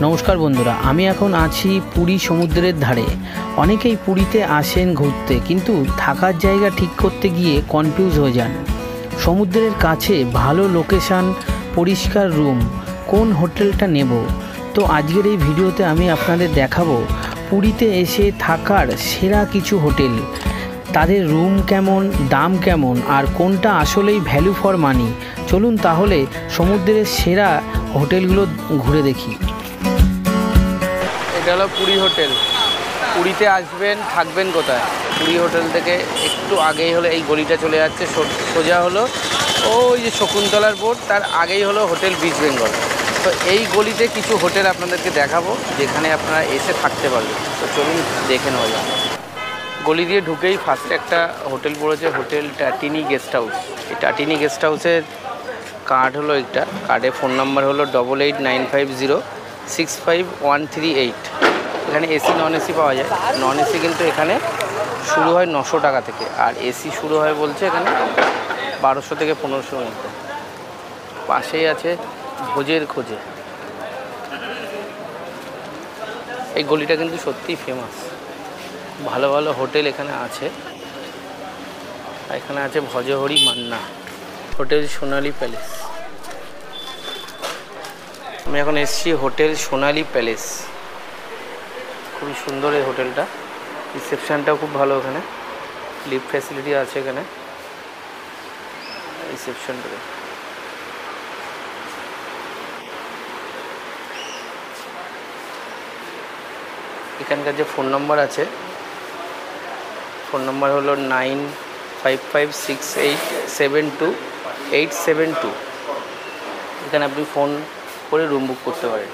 নমস্কার বন্ধুরা, আমি এখন আছি পুরী সমুদ্রের ধারে। অনেকেই পুরীতে আসেন ঘুরতে, কিন্তু থাকার জায়গা ঠিক করতে গিয়ে কনফিউজ হয়ে যান। সমুদ্রের কাছে ভালো লোকেশান, পরিষ্কার রুম, কোন হোটেলটা নেব। তো আজকের এই ভিডিওতে আমি আপনাদের দেখাবো পুরীতে এসে থাকার সেরা কিছু হোটেল, তাদের রুম কেমন, দাম কেমন, আর কোনটা আসলেই ভ্যালু ফর মানি। চলুন তাহলে সমুদ্রের সেরা হোটেলগুলো ঘুরে দেখি। এটা হলো পুরী হোটেল। পুরীতে আসবেন, থাকবেন কোথায়? পুরী হোটেল থেকে একটু আগেই হলো এই গলিটা চলে যাচ্ছে, সোজা হলো ওই যে শকুন্তলার বোর্ড, তার আগেই হলো হোটেল বিচ বেঙ্গল। তো এই গলিতে কিছু হোটেল আপনাদেরকে দেখাবো যেখানে আপনারা এসে থাকতে পারবেন। তো চলুন দেখে নেওয়া যাক। গলি দিয়ে ঢুকেই ফার্স্টে একটা হোটেল পড়েছে, হোটেল টাটিনি গেস্ট হাউস। এই টাটিনি গেস্ট হাউসের কার্ড হলো একটা, কার্ডে ফোন নাম্বার হলো 8895065138। এখানে এসি নন এসি পাওয়া যায়। নন এসি কিন্তু এখানে শুরু হয় 900 টাকা থেকে, আর এসি শুরু হয় বলছে এখানে 1200 থেকে 1500-র মধ্যে। পাশেই আছে ভোজের খোঁজে। এই গলিটা কিন্তু সত্যিই ফেমাস, ভালো ভালো হোটেল এখানে আছে। এখানে আছে ভজহরি মান্না, হোটেল সোনালী প্যালেস। আমি এখন এসেছি হোটেল সোনালী প্যালেস। খুবই সুন্দর এই হোটেলটা, রিসেপশানটাও খুব ভালো। এখানে লিফট ফ্যাসিলিটি আছে। এখানে রিসেপশনটা এখানকার যে ফোন নাম্বার আছে, ফোন নাম্বার হলো 9556872872। এখানে আপনি ফোন করে রুম বুক করতে পারেন।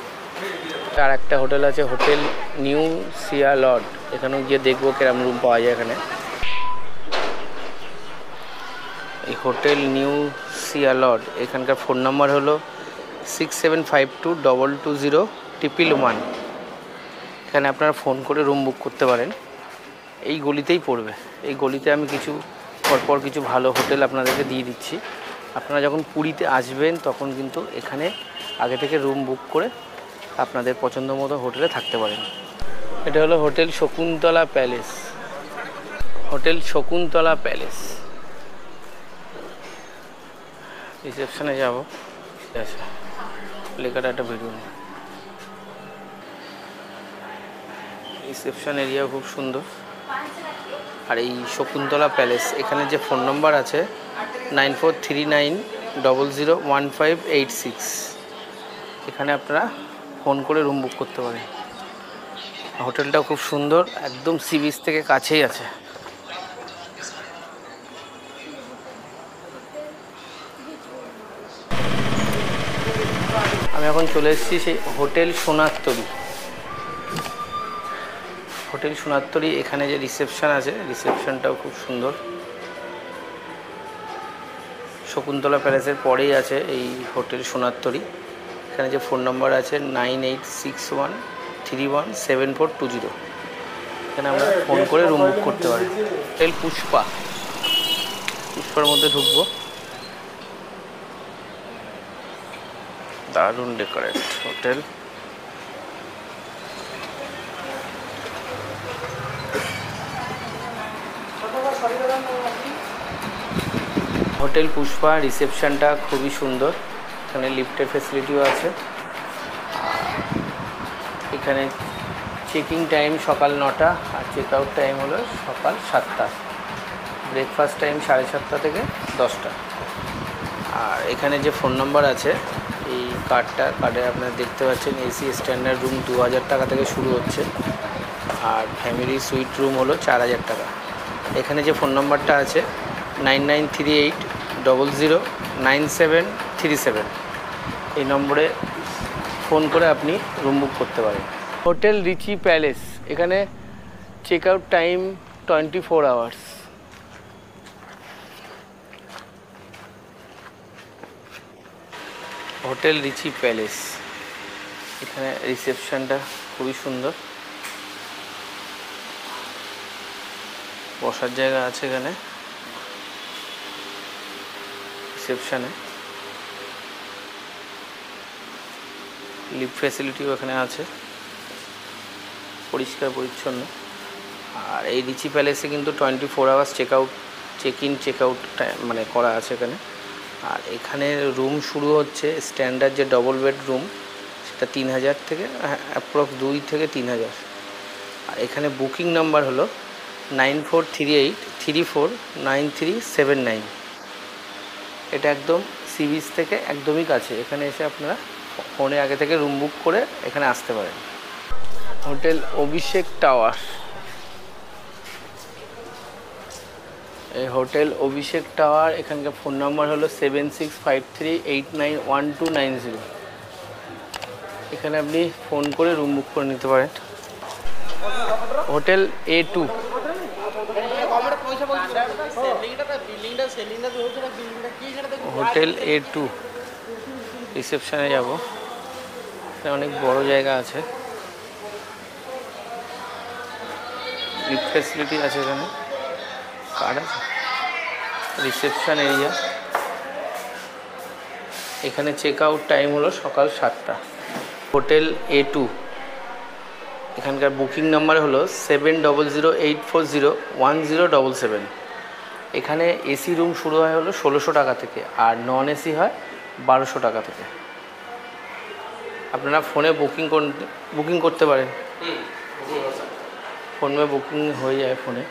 আর একটা হোটেল আছে হোটেল নিউ সিয়া লর্ড, এখানেও গিয়ে দেখবো কিরম রুম পাওয়া যায়। এখানে এই হোটেল নিউ সিয়া লর্ড, এখানকার ফোন নাম্বার হলো 675222020111। এখানে আপনারা ফোন করে রুম বুক করতে পারেন। এই গলিতেই পড়বে। এই গলিতে আমি কিছু পরপর কিছু ভালো হোটেল আপনাদেরকে দিয়ে দিচ্ছি। আপনারা যখন পুরীতে আসবেন তখন কিন্তু এখানে আগে থেকে রুম বুক করে আপনাদের পছন্দ মতো হোটেলে থাকতে পারেন। এটা হলো hotel Shakuntala palace. Hotel Shakuntala palace. রিসেপশনে যাব, আচ্ছা লেখাটা একটা ভিডিও। রিসেপশন এরিয়া খুব সুন্দর। আর এই শকুন্তলা প্যালেস, এখানে যে ফোন নম্বর আছে 9439001586, এখানে আপনারা ফোন করে রুম বুক করতে পারেন। হোটেলটাও খুব সুন্দর, একদম সি বিচ থেকে কাছেই আছে। আমি এখন চলে এসেছি সেই হোটেল সোনারতরী। হোটেল সোনারতরী, এখানে যে রিসেপশন আছে, রিসেপশনটাও খুব সুন্দর। শকুন্তলা প্যালেসের পরেই আছে এই হোটেল সোনারতরী। এখানে যে ফোন নাম্বার আছে 9861317420, এখানে আমরা ফোন করে রুম বুক করতে পারি। হোটেল পুষ্পা, পুষ্পার মধ্যে ঢুকবো। দারুণ ডেকোরেট হোটেল। হোটেল পুষ্পা রিসেপশনটা খুবই সুন্দর। এখানে লিফটের ফ্যাসিলিটিও আছে। এখানে চেকিং টাইম সকাল 9টা, আর চেক আউট টাইম হলো সকাল 7টা। ব্রেকফাস্ট টাইম 7:30 থেকে 10টা। আর এখানে যে ফোন নাম্বার আছে, এই কার্ডে আপনারা দেখতে পাচ্ছেন এসি স্ট্যান্ডার্ড রুম 2000 টাকা থেকে শুরু হচ্ছে, আর ফ্যামিলি সুইট রুম হলো 4000 টাকা। এখানে যে ফোন নাম্বারটা আছে 9938009737, এই নম্বরে ফোন করে আপনি রুম বুক করতে পারেন। হোটেল রিচি প্যালেস, এখানে check out time 24 hours. Hotel Richi Palace, এখানে রিসেপশনটা খুবই সুন্দর। বসার জায়গা আছে এখানে রিসেপশনে। লিফট ফ্যাসিলিটিও এখানে আছে, পরিষ্কার পরিচ্ছন্ন। আর এই রিচি প্যালেসে কিন্তু 24 hours check in check out মানে করা আছে এখানে। আর এখানে রুম শুরু হচ্ছে স্ট্যান্ডার্ড যে ডবল বেড রুম, সেটা 3000 থেকে অ্যাপ্রক্স 2 থেকে 3000। আর এখানে বুকিং নাম্বার হলো 9438349379। এটা একদম সি বিচ থেকে একদমই কাছে। এখানে এসে আপনারা ফোনে আগে থেকে রুম বুক করে এখানে আসতে পারেন। হোটেল অভিষেক টাওয়ার, এই হোটেল অভিষেক টাওয়ার, এখানকার ফোন নাম্বার হলো 7653891290। এখানে আপনি ফোন করে রুম বুক করে নিতে পারেন। হোটেল A2, হোটেল A2 রিসেপশনে যাব। অনেক বড় জায়গা আছে, লিফট ফ্যাসিলিটি আছে এখানে, কার্ড আছে। রিসেপশন এরিয়া, এখানে চেক আউট টাইম হলো সকাল 7টা। হোটেল A2, এখানকার বুকিং নাম্বার হলো 7008401077। এখানে এসি রুম শুরু হয় হলো 1600 টাকা থেকে, আর নন এসি হয় 1200 টাকা থেকে। আপনারা ফোনে বুকিং করতে পারেন, ফোনে বুকিং হয়ে যায় ফোনে।